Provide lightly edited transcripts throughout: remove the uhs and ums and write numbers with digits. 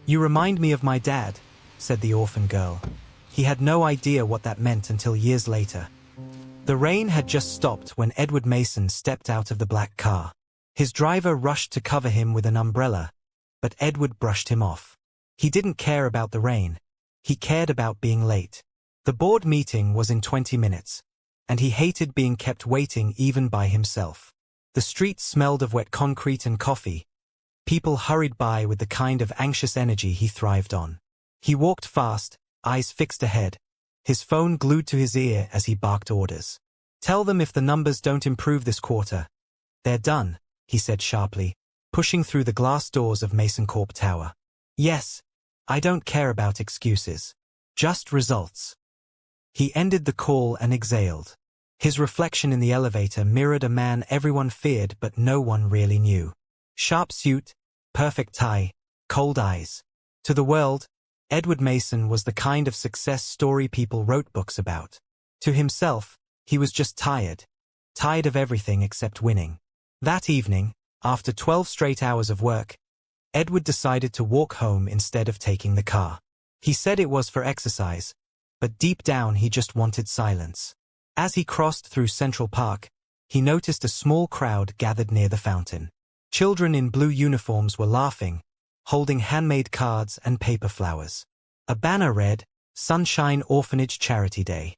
"You remind me of my dad," said the orphan girl. He had no idea what that meant until years later. The rain had just stopped when Edward Mason stepped out of the black car. His driver rushed to cover him with an umbrella, but Edward brushed him off. He didn't care about the rain. He cared about being late. The board meeting was in 20 minutes, and he hated being kept waiting even by himself. The street smelled of wet concrete and coffee. People hurried by with the kind of anxious energy he thrived on. He walked fast, eyes fixed ahead, his phone glued to his ear as he barked orders. "Tell them if the numbers don't improve this quarter, they're done," he said sharply, pushing through the glass doors of Mason Corp Tower. "Yes, I don't care about excuses. Just results." He ended the call and exhaled. His reflection in the elevator mirrored a man everyone feared but no one really knew. Sharp suit, perfect tie, cold eyes. To the world, Edward Mason was the kind of success story people wrote books about. To himself, he was just tired. Tired of everything except winning. That evening, after 12 straight hours of work, Edward decided to walk home instead of taking the car. He said it was for exercise, but deep down he just wanted silence. As he crossed through Central Park, he noticed a small crowd gathered near the fountain. Children in blue uniforms were laughing, holding handmade cards and paper flowers. A banner read, "Sunshine Orphanage Charity Day."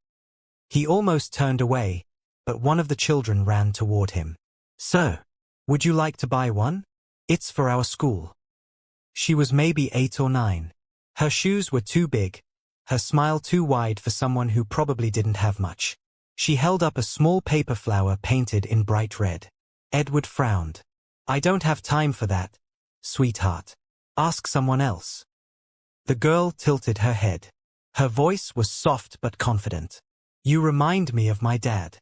He almost turned away, but one of the children ran toward him. "Sir, would you like to buy one? It's for our school." She was maybe 8 or 9. Her shoes were too big, her smile too wide for someone who probably didn't have much. She held up a small paper flower painted in bright red. Edward frowned. "I don't have time for that, sweetheart. Ask someone else." The girl tilted her head. Her voice was soft but confident. "You remind me of my dad."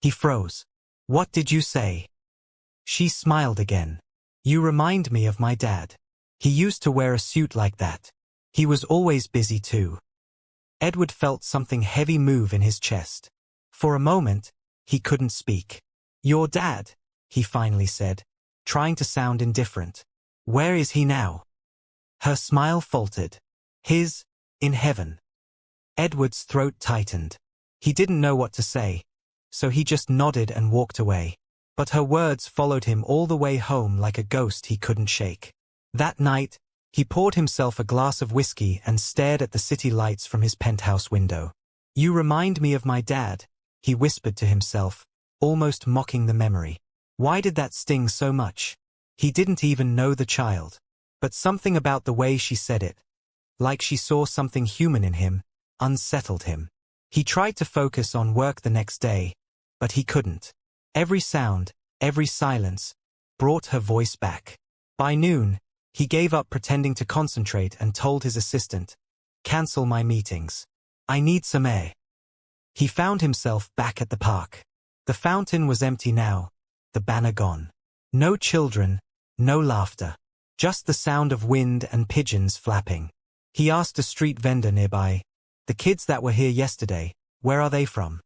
He froze. "What did you say?" She smiled again. "You remind me of my dad. He used to wear a suit like that. He was always busy too." Edward felt something heavy move in his chest. For a moment, he couldn't speak. "Your dad," he finally said, trying to sound indifferent. "Where is he now?" Her smile faltered. In heaven." Edward's throat tightened. He didn't know what to say, so he just nodded and walked away. But her words followed him all the way home like a ghost he couldn't shake. That night, he poured himself a glass of whiskey and stared at the city lights from his penthouse window. "You remind me of my dad," he whispered to himself, almost mocking the memory. Why did that sting so much? He didn't even know the child. But something about the way she said it, like she saw something human in him, unsettled him. He tried to focus on work the next day, but he couldn't. Every sound, every silence, brought her voice back. By noon, he gave up pretending to concentrate and told his assistant, "Cancel my meetings. I need some air." He found himself back at the park. The fountain was empty now, the banner gone. No children, no laughter. Just the sound of wind and pigeons flapping. He asked a street vendor nearby, "The kids that were here yesterday, where are they from?"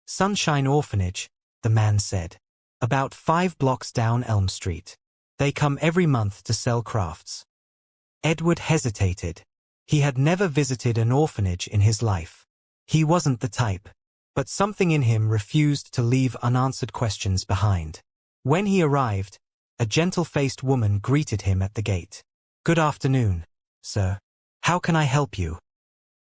"Sunshine Orphanage," the man said. "About 5 blocks down Elm Street. They come every month to sell crafts." Edward hesitated. He had never visited an orphanage in his life. He wasn't the type. But something in him refused to leave unanswered questions behind. When he arrived, a gentle-faced woman greeted him at the gate. "Good afternoon, sir. How can I help you?"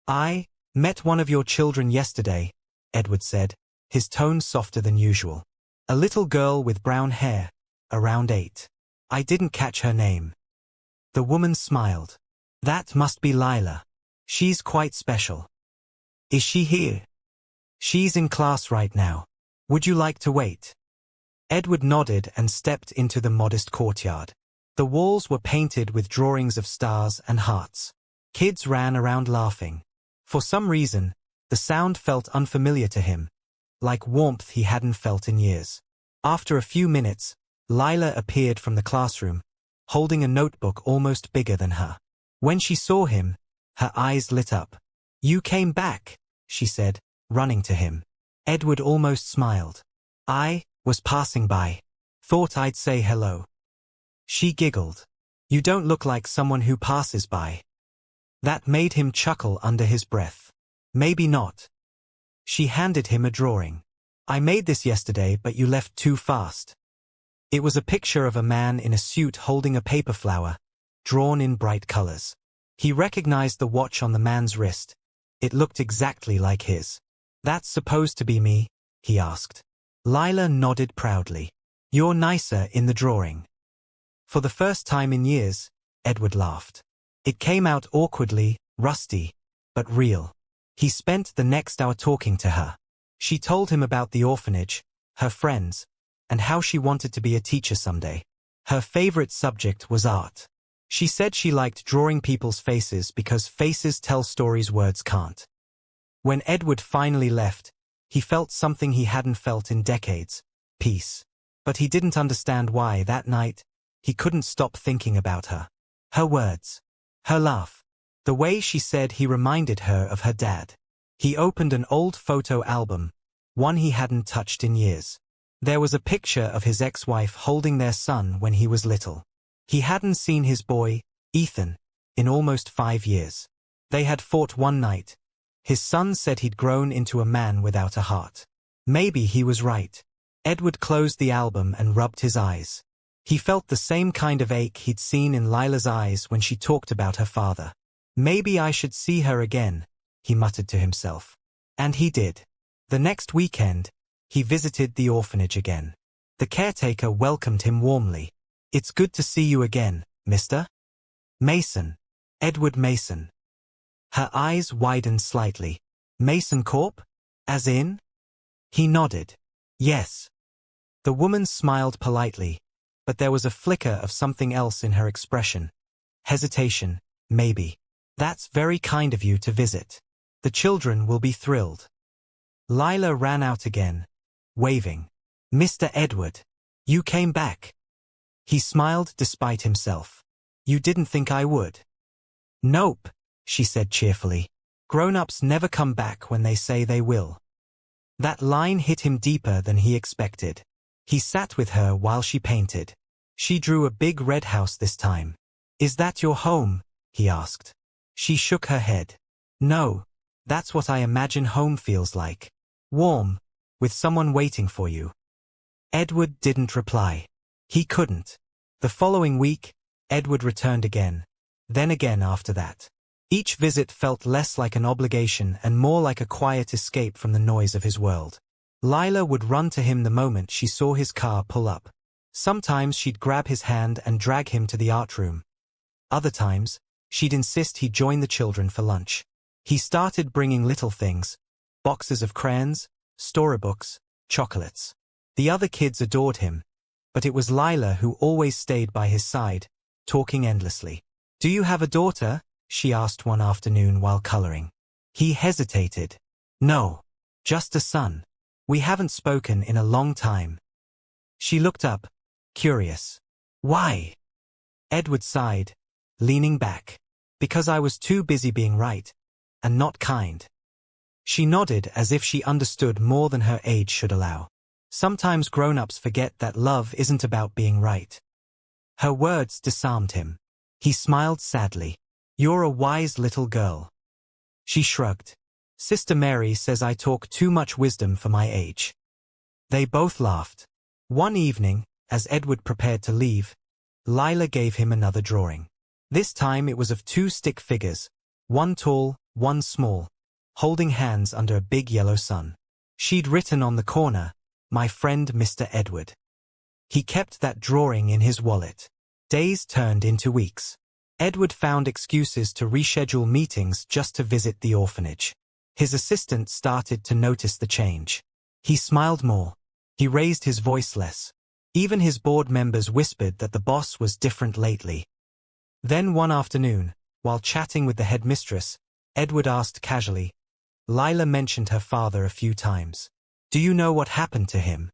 "I met one of your children yesterday," Edward said, his tone softer than usual. "A little girl with brown hair, around 8. I didn't catch her name." The woman smiled. "That must be Lila. She's quite special." "Is she here?" "She's in class right now. Would you like to wait?" Edward nodded and stepped into the modest courtyard. The walls were painted with drawings of stars and hearts. Kids ran around laughing. For some reason, the sound felt unfamiliar to him, like warmth he hadn't felt in years. After a few minutes, Lila appeared from the classroom, holding a notebook almost bigger than her. When she saw him, her eyes lit up. "You came back," she said, running to him. Edward almost smiled. "I was passing by. Thought I'd say hello." She giggled. You don't look like someone who passes by. That made him chuckle under his breath. Maybe not. She handed him a drawing. I made this yesterday, but you left too fast. It was a picture of a man in a suit holding a paper flower, drawn in bright colors. He recognized the watch on the man's wrist. It looked exactly like his. That's supposed to be me? He asked. Lila nodded proudly. You're nicer in the drawing. For the first time in years, Edward laughed. It came out awkwardly, rusty, but real. He spent the next hour talking to her. She told him about the orphanage, her friends, and how she wanted to be a teacher someday. Her favorite subject was art. She said she liked drawing people's faces because faces tell stories words can't. When Edward finally left, he felt something he hadn't felt in decades, peace. But he didn't understand why that night. He couldn't stop thinking about her. Her words. Her laugh. The way she said he reminded her of her dad. He opened an old photo album, one he hadn't touched in years. There was a picture of his ex-wife holding their son when he was little. He hadn't seen his boy, Ethan, in almost 5 years. They had fought one night. His son said he'd grown into a man without a heart. Maybe he was right. Edward closed the album and rubbed his eyes. He felt the same kind of ache he'd seen in Lila's eyes when she talked about her father. Maybe I should see her again, he muttered to himself. And he did. The next weekend, he visited the orphanage again. The caretaker welcomed him warmly. It's good to see you again, Mr. Mason. Edward Mason. Her eyes widened slightly. Mason Corp? As in? He nodded. Yes. The woman smiled politely, but there was a flicker of something else in her expression. Hesitation, maybe. That's very kind of you to visit. The children will be thrilled. Lila ran out again, waving. Mr. Edward. You came back. He smiled despite himself. You didn't think I would? Nope, she said cheerfully. Grown-ups never come back when they say they will. That line hit him deeper than he expected. He sat with her while she painted. She drew a big red house this time. Is that your home? He asked. She shook her head. No, that's what I imagine home feels like. Warm, with someone waiting for you. Edward didn't reply. He couldn't. The following week, Edward returned again. Then again after that. Each visit felt less like an obligation and more like a quiet escape from the noise of his world. Lila would run to him the moment she saw his car pull up. Sometimes she'd grab his hand and drag him to the art room. Other times, she'd insist he join the children for lunch. He started bringing little things, boxes of crayons, storybooks, chocolates. The other kids adored him, but it was Lila who always stayed by his side, talking endlessly. Do you have a daughter? She asked one afternoon while coloring. He hesitated. No, just a son. We haven't spoken in a long time. She looked up, curious. Why? Edward sighed, leaning back. Because I was too busy being right, and not kind. She nodded as if she understood more than her age should allow. Sometimes grown-ups forget that love isn't about being right. Her words disarmed him. He smiled sadly. You're a wise little girl. She shrugged. Sister Mary says I talk too much wisdom for my age. They both laughed. One evening, as Edward prepared to leave, Lila gave him another drawing. This time it was of 2 stick figures, one tall, one small, holding hands under a big yellow sun. She'd written on the corner, my friend Mr. Edward. He kept that drawing in his wallet. Days turned into weeks. Edward found excuses to reschedule meetings just to visit the orphanage. His assistant started to notice the change. He smiled more. He raised his voice less. Even his board members whispered that the boss was different lately. Then one afternoon, while chatting with the headmistress, Edward asked casually. Lila mentioned her father a few times. Do you know what happened to him?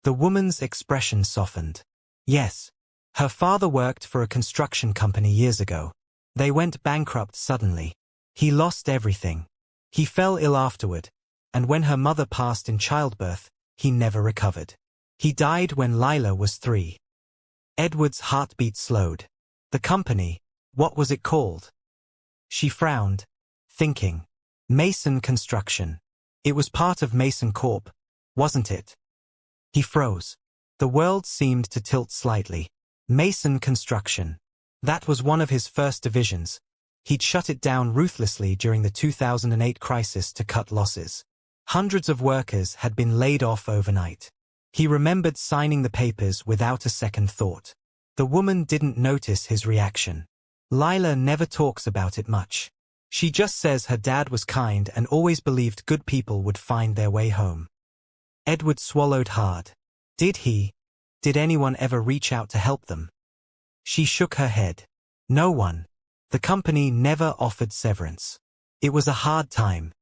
The woman's expression softened. Yes. Her father worked for a construction company years ago. They went bankrupt suddenly. He lost everything. He fell ill afterward, and when her mother passed in childbirth, he never recovered. He died when Lila was 3. Edward's heartbeat slowed. The company, what was it called? She frowned, thinking. Mason Construction. It was part of Mason Corp, wasn't it? He froze. The world seemed to tilt slightly. Mason Construction. That was one of his first divisions. He'd shut it down ruthlessly during the 2008 crisis to cut losses. Hundreds of workers had been laid off overnight. He remembered signing the papers without a second thought. The woman didn't notice his reaction. Lila never talks about it much. She just says her dad was kind and always believed good people would find their way home. Edward swallowed hard. Did anyone ever reach out to help them? She shook her head. No one. The company never offered severance. It was a hard time.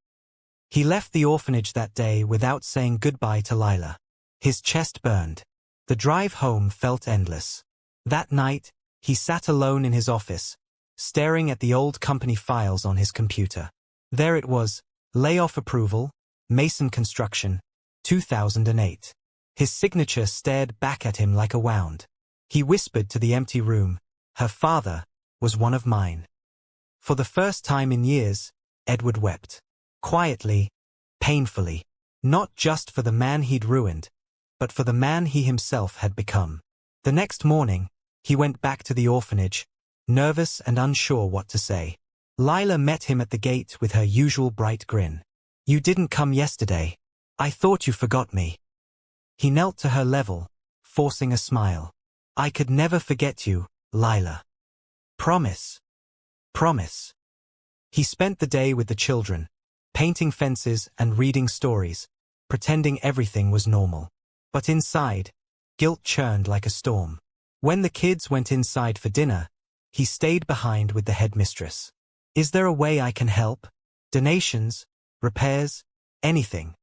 He left the orphanage that day without saying goodbye to Lila. His chest burned. The drive home felt endless. That night, he sat alone in his office, staring at the old company files on his computer. There it was, layoff approval, Mason Construction, 2008. His signature stared back at him like a wound. He whispered to the empty room, "Her father was one of mine." For the first time in years, Edward wept. Quietly, painfully. Not just for the man he'd ruined, but for the man he himself had become. The next morning, he went back to the orphanage, nervous and unsure what to say. Lila met him at the gate with her usual bright grin. "You didn't come yesterday. I thought you forgot me." He knelt to her level, forcing a smile. "I could never forget you, Lila. Promise. Promise." He spent the day with the children, painting fences and reading stories, pretending everything was normal. But inside, guilt churned like a storm. When the kids went inside for dinner, he stayed behind with the headmistress. "Is there a way I can help? Donations? Repairs? Anything?"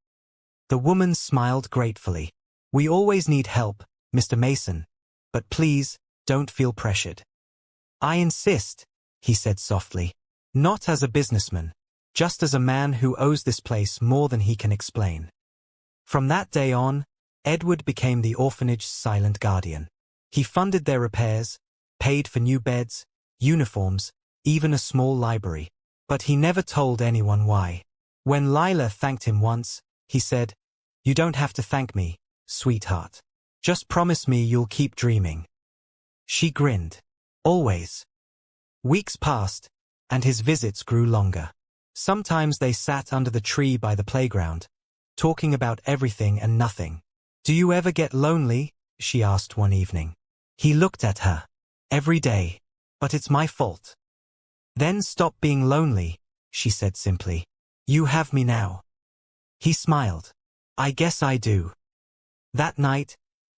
The woman smiled gratefully. "We always need help, Mr. Mason, but please, don't feel pressured." "I insist," he said softly. "Not as a businessman, just as a man who owes this place more than he can explain." From that day on, Edward became the orphanage's silent guardian. He funded their repairs, paid for new beds, uniforms, even a small library. But he never told anyone why. When Lila thanked him once, he said, "You don't have to thank me, sweetheart. Just promise me you'll keep dreaming." She grinned. "Always." Weeks passed, and his visits grew longer. Sometimes they sat under the tree by the playground, talking about everything and nothing. "Do you ever get lonely?" she asked one evening. He looked at her. "Every day. But it's my fault." "Then stop being lonely," she said simply. "You have me now." He smiled. "I guess I do." That night,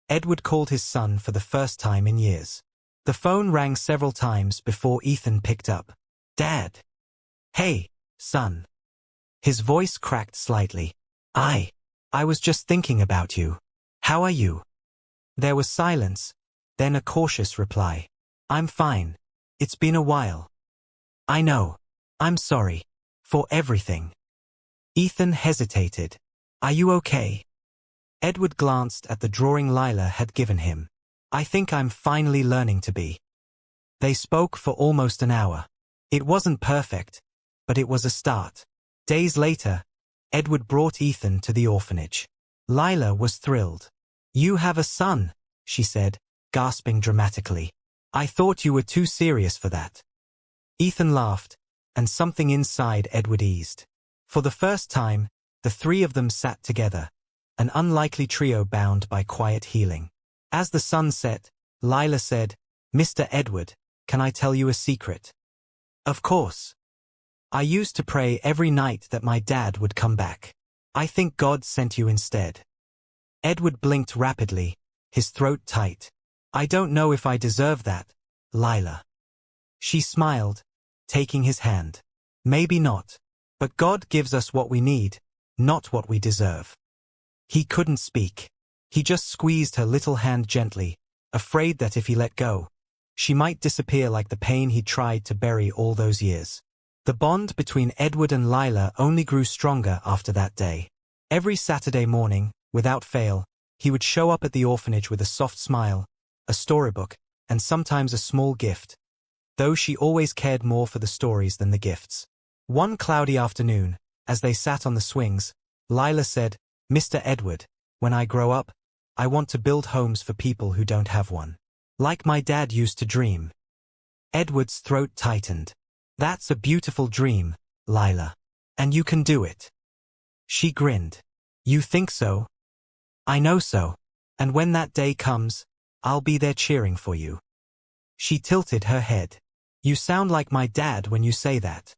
Edward called his son for the first time in years. The phone rang several times before Ethan picked up. "Dad." "Hey, son." His voice cracked slightly. I was just thinking about you. How are you?" There was silence, then a cautious reply. "I'm fine. It's been a while." "I know. I'm sorry. For everything." Ethan hesitated. "Are you okay?" Edward glanced at the drawing Lila had given him. "I think I'm finally learning to be." They spoke for almost an hour. It wasn't perfect, but it was a start. Days later, Edward brought Ethan to the orphanage. Lila was thrilled. "You have a son," she said, gasping dramatically. "I thought you were too serious for that." Ethan laughed, and something inside Edward eased. For the first time, the three of them sat together, an unlikely trio bound by quiet healing. As the sun set, Lila said, "Mr. Edward, can I tell you a secret?" "Of course." "I used to pray every night that my dad would come back. I think God sent you instead." Edward blinked rapidly, his throat tight. "I don't know if I deserve that, Lila." She smiled, taking his hand. "Maybe not. But God gives us what we need, not what we deserve." He couldn't speak. He just squeezed her little hand gently, afraid that if he let go, she might disappear like the pain he tried to bury all those years. The bond between Edward and Lila only grew stronger after that day. Every Saturday morning, without fail, he would show up at the orphanage with a soft smile, a storybook, and sometimes a small gift, though she always cared more for the stories than the gifts. One cloudy afternoon, as they sat on the swings, Lila said, "Mr. Edward, when I grow up, I want to build homes for people who don't have one. Like my dad used to dream." Edward's throat tightened. "That's a beautiful dream, Lila. And you can do it." She grinned. "You think so?" "I know so. And when that day comes, I'll be there cheering for you." She tilted her head. "You sound like my dad when you say that."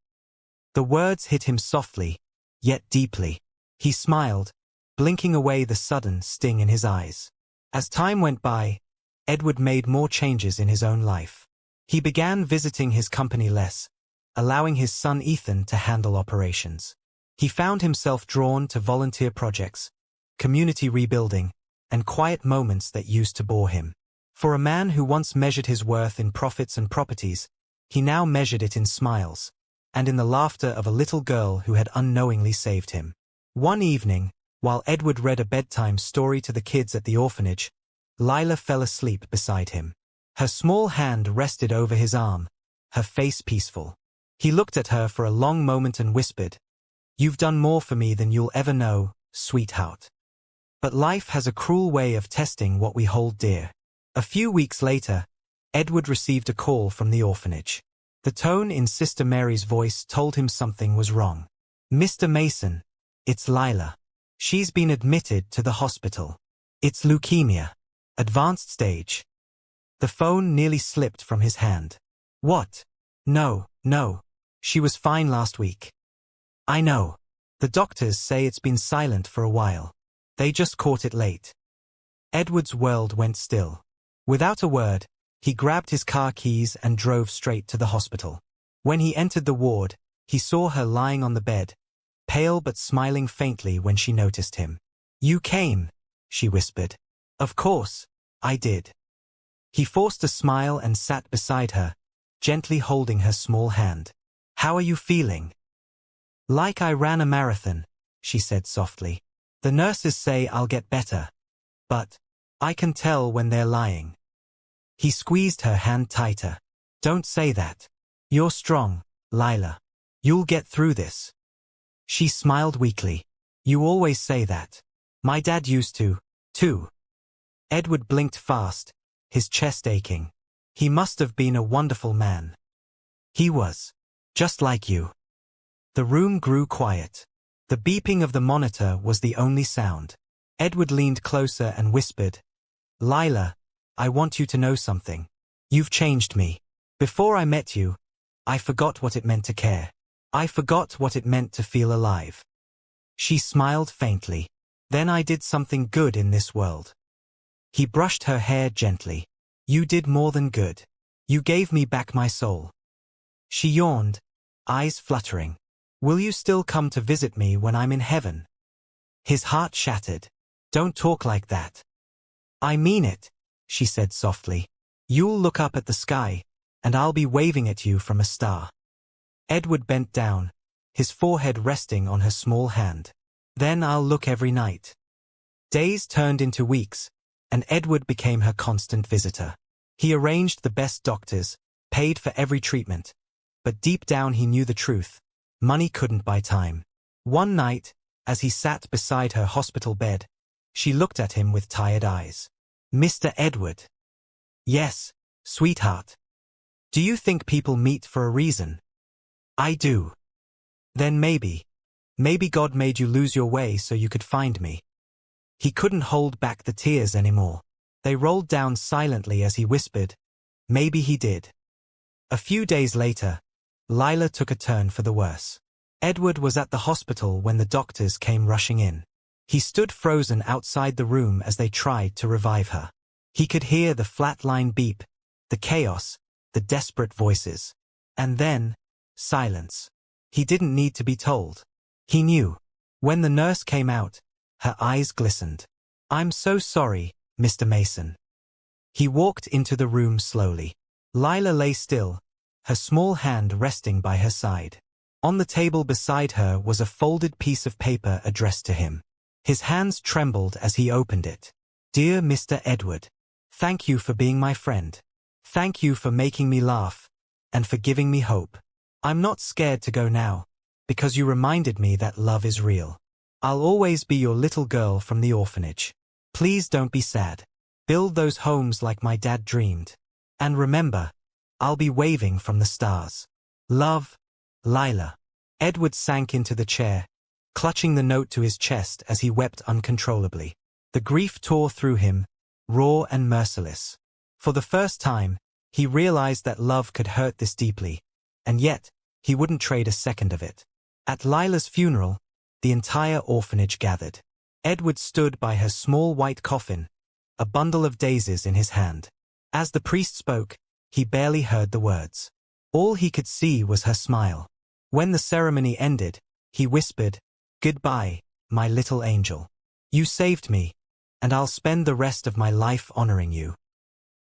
The words hit him softly, yet deeply. He smiled, blinking away the sudden sting in his eyes. As time went by, Edward made more changes in his own life. He began visiting his company less, allowing his son Ethan to handle operations. He found himself drawn to volunteer projects, community rebuilding, and quiet moments that used to bore him. For a man who once measured his worth in profits and properties, he now measured it in smiles, and in the laughter of a little girl who had unknowingly saved him. One evening, while Edward read a bedtime story to the kids at the orphanage, Lila fell asleep beside him. Her small hand rested over his arm, her face peaceful. He looked at her for a long moment and whispered, "You've done more for me than you'll ever know, sweetheart." But life has a cruel way of testing what we hold dear. A few weeks later, Edward received a call from the orphanage. The tone in Sister Mary's voice told him something was wrong. "Mr. Mason, it's Lila. She's been admitted to the hospital. It's leukemia. Advanced stage." The phone nearly slipped from his hand. "What? No. She was fine last week." "I know. The doctors say it's been silent for a while. They just caught it late." Edward's world went still. Without a word, he grabbed his car keys and drove straight to the hospital. When he entered the ward, he saw her lying on the bed, pale but smiling faintly when she noticed him. "You came," she whispered. "Of course, I did." He forced a smile and sat beside her, gently holding her small hand. "How are you feeling?" "Like I ran a marathon," she said softly. "The nurses say I'll get better. But I can tell when they're lying." He squeezed her hand tighter. "Don't say that. You're strong, Lila. You'll get through this." She smiled weakly. "You always say that. My dad used to, too." Edward blinked fast, his chest aching. He must have been a wonderful man. "He was. Just like you." The room grew quiet. The beeping of the monitor was the only sound. Edward leaned closer and whispered, "Lila, I want you to know something. You've changed me. Before I met you, I forgot what it meant to care. I forgot what it meant to feel alive." She smiled faintly. "Then I did something good in this world." He brushed her hair gently. "You did more than good. You gave me back my soul." She yawned, eyes fluttering. "Will you still come to visit me when I'm in heaven?" His heart shattered. "Don't talk like that." "I mean it," she said softly. "You'll look up at the sky, and I'll be waving at you from a star." Edward bent down, his forehead resting on her small hand. "Then I'll look every night." Days turned into weeks, and Edward became her constant visitor. He arranged the best doctors, paid for every treatment. But deep down he knew the truth. Money couldn't buy time. One night, as he sat beside her hospital bed, she looked at him with tired eyes. "Mr. Edward." "Yes, sweetheart." "Do you think people meet for a reason?" "I do." "Then maybe God made you lose your way so you could find me." He couldn't hold back the tears anymore. They rolled down silently as he whispered, "Maybe he did." A few days later, Lila took a turn for the worse. Edward was at the hospital when the doctors came rushing in. He stood frozen outside the room as they tried to revive her. He could hear the flatline beep, the chaos, the desperate voices. And then, silence. He didn't need to be told. He knew. When the nurse came out, her eyes glistened. "I'm so sorry, Mr. Mason." He walked into the room slowly. Lila lay still, her small hand resting by her side. On the table beside her was a folded piece of paper addressed to him. His hands trembled as he opened it. "Dear Mr. Edward, thank you for being my friend. Thank you for making me laugh, and for giving me hope. I'm not scared to go now, because you reminded me that love is real. I'll always be your little girl from the orphanage. Please don't be sad. Build those homes like my dad dreamed. And remember, I'll be waving from the stars. Love, Lila. Edward sank into the chair, clutching the note to his chest as he wept uncontrollably. The grief tore through him, raw and merciless. For the first time, he realized that love could hurt this deeply, and yet, he wouldn't trade a second of it. At Lila's funeral, the entire orphanage gathered. Edward stood by her small white coffin, a bundle of daisies in his hand. As the priest spoke, he barely heard the words. All he could see was her smile. When the ceremony ended, he whispered, "Goodbye, my little angel. You saved me, and I'll spend the rest of my life honoring you."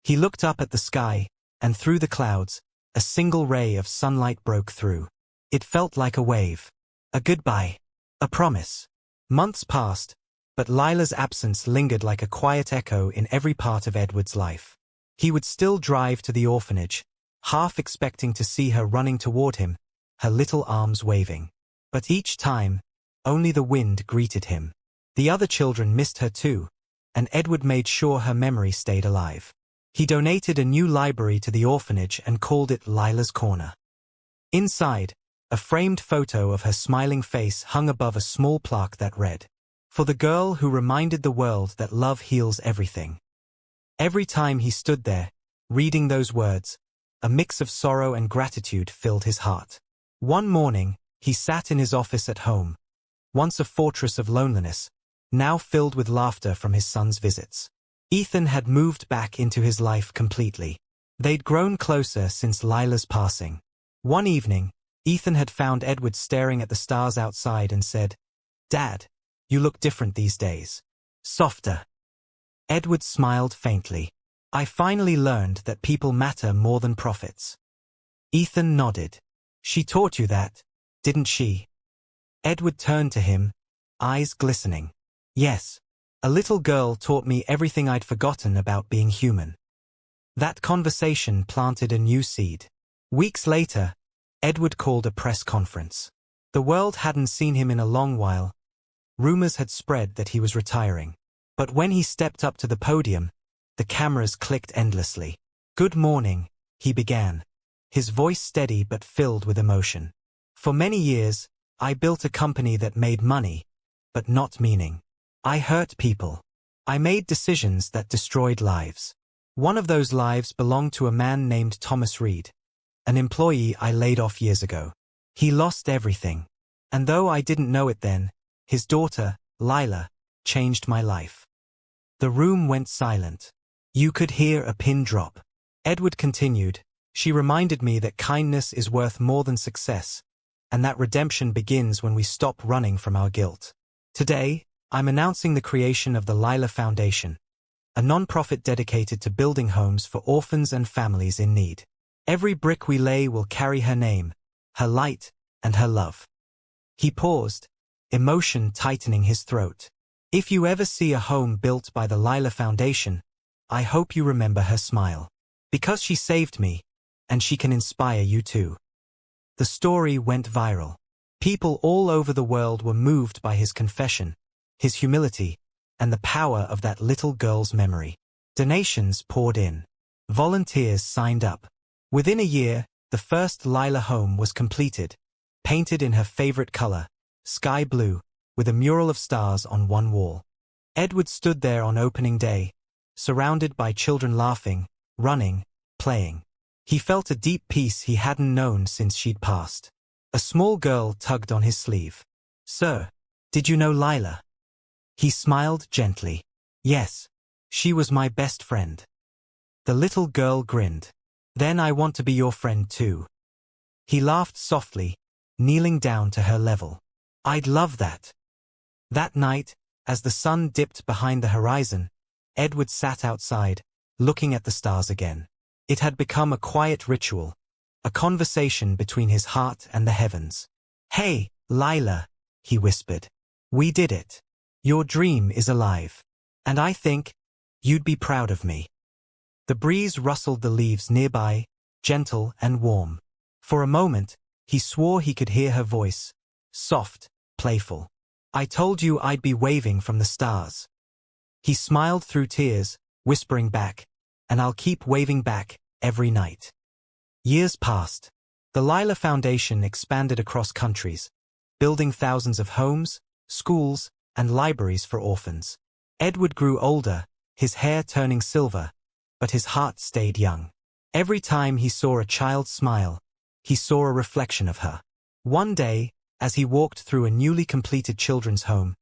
He looked up at the sky, and through the clouds, a single ray of sunlight broke through. It felt like a wave. A goodbye. A promise. Months passed, but Lila's absence lingered like a quiet echo in every part of Edward's life. He would still drive to the orphanage, half expecting to see her running toward him, her little arms waving. But each time, only the wind greeted him. The other children missed her too, and Edward made sure her memory stayed alive. He donated a new library to the orphanage and called it Lila's Corner. Inside, a framed photo of her smiling face hung above a small plaque that read, "For the girl who reminded the world that love heals everything." Every time he stood there, reading those words, a mix of sorrow and gratitude filled his heart. One morning, he sat in his office at home, once a fortress of loneliness, now filled with laughter from his son's visits. Ethan had moved back into his life completely. They'd grown closer since Lila's passing. One evening, Ethan had found Edward staring at the stars outside and said, "Dad, you look different these days. Softer." Edward smiled faintly. "I finally learned that people matter more than profits." Ethan nodded. "She taught you that, didn't she?" Edward turned to him, eyes glistening. "Yes. A little girl taught me everything I'd forgotten about being human." That conversation planted a new seed. Weeks later, Edward called a press conference. The world hadn't seen him in a long while. Rumors had spread that he was retiring. But when he stepped up to the podium, the cameras clicked endlessly. "Good morning," he began, his voice steady but filled with emotion. "For many years, I built a company that made money, but not meaning. I hurt people. I made decisions that destroyed lives. One of those lives belonged to a man named Thomas Reed, an employee I laid off years ago. He lost everything. And though I didn't know it then, his daughter, Lila, changed my life." The room went silent. You could hear a pin drop. Edward continued, "She reminded me that kindness is worth more than success, and that redemption begins when we stop running from our guilt. Today, I'm announcing the creation of the Lila Foundation, a non-profit dedicated to building homes for orphans and families in need. Every brick we lay will carry her name, her light, and her love." He paused, emotion tightening his throat. "If you ever see a home built by the Lila Foundation, I hope you remember her smile. Because she saved me, and she can inspire you too." The story went viral. People all over the world were moved by his confession, his humility, and the power of that little girl's memory. Donations poured in. Volunteers signed up. Within a year, the first Lila home was completed, painted in her favorite color, sky blue, with a mural of stars on one wall. Edward stood there on opening day, surrounded by children laughing, running, playing. He felt a deep peace he hadn't known since she'd passed. A small girl tugged on his sleeve. "Sir, did you know Lila?" He smiled gently. "Yes, she was my best friend." The little girl grinned. "Then I want to be your friend too." He laughed softly, kneeling down to her level. "I'd love that." That night, as the sun dipped behind the horizon, Edward sat outside, looking at the stars again. It had become a quiet ritual, a conversation between his heart and the heavens. "Hey, Lila," he whispered. "We did it. Your dream is alive. And I think you'd be proud of me." The breeze rustled the leaves nearby, gentle and warm. For a moment, he swore he could hear her voice, soft, playful. "I told you I'd be waving from the stars." He smiled through tears, whispering back, "And I'll keep waving back, every night." Years passed. The Lila Foundation expanded across countries, building thousands of homes, schools, and libraries for orphans. Edward grew older, his hair turning silver, but his heart stayed young. Every time he saw a child smile, he saw a reflection of her. One day, as he walked through a newly completed children's home,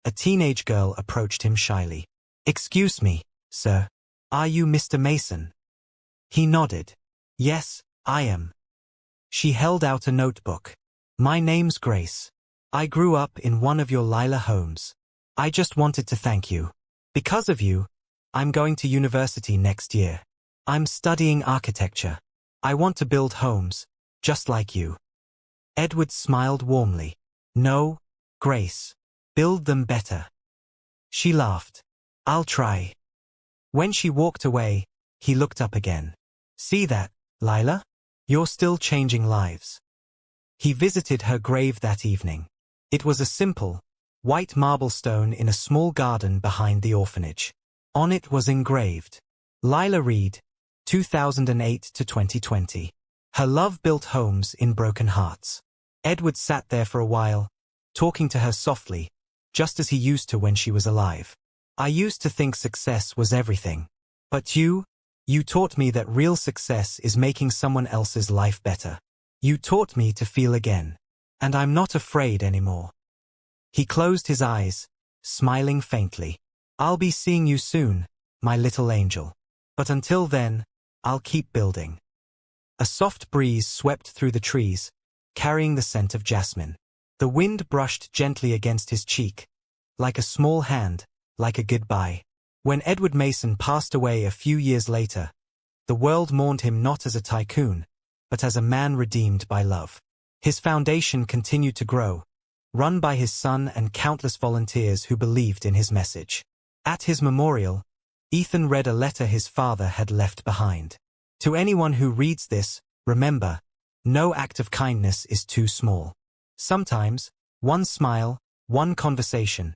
a teenage girl approached him shyly. "Excuse me, sir. Are you Mr. Mason?" He nodded. "Yes, I am." She held out a notebook. "My name's Grace. I grew up in one of your Lila homes. I just wanted to thank you. Because of you, I'm going to university next year. I'm studying architecture. I want to build homes, just like you." Edward smiled warmly. "No, Grace. Build them better." She laughed. "I'll try." When she walked away, he looked up again. "See that, Lila? You're still changing lives." He visited her grave that evening. It was a simple, white marble stone in a small garden behind the orphanage. On it was engraved, "Lila Reed, 2008 to 2020. Her love built homes in broken hearts." Edward sat there for a while, talking to her softly, just as he used to when she was alive. "I used to think success was everything. But you taught me that real success is making someone else's life better. You taught me to feel again. And I'm not afraid anymore." He closed his eyes, smiling faintly. "I'll be seeing you soon, my little angel. But until then, I'll keep building." A soft breeze swept through the trees, carrying the scent of jasmine. The wind brushed gently against his cheek, like a small hand, like a goodbye. When Edward Mason passed away a few years later, the world mourned him not as a tycoon, but as a man redeemed by love. His foundation continued to grow, run by his son and countless volunteers who believed in his message. At his memorial, Ethan read a letter his father had left behind. "To anyone who reads this, remember, no act of kindness is too small. Sometimes, one smile, one conversation,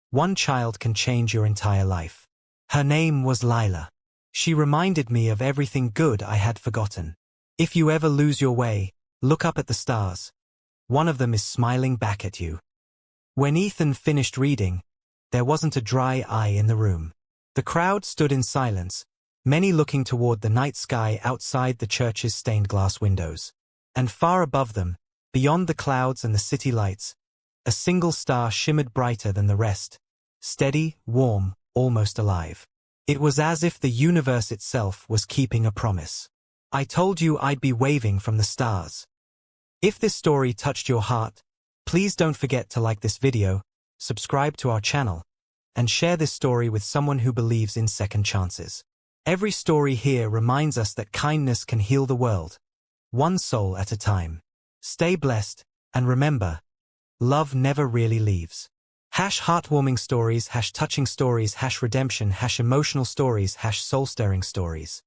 one child can change your entire life." Her name was Lila. She reminded me of everything good I had forgotten. If you ever lose your way, look up at the stars. One of them is smiling back at you. When Ethan finished reading, there wasn't a dry eye in the room. The crowd stood in silence, many looking toward the night sky outside the church's stained glass windows. And far above them, beyond the clouds and the city lights, a single star shimmered brighter than the rest, steady, warm, almost alive. It was as if the universe itself was keeping a promise. "I told you I'd be waving from the stars." If this story touched your heart, please don't forget to like this video, subscribe to our channel, and share this story with someone who believes in second chances. Every story here reminds us that kindness can heal the world, one soul at a time. Stay blessed, and remember, love never really leaves. #heartwarming stories, #touching stories, #redemption, #emotional stories, #soul-stirring stories.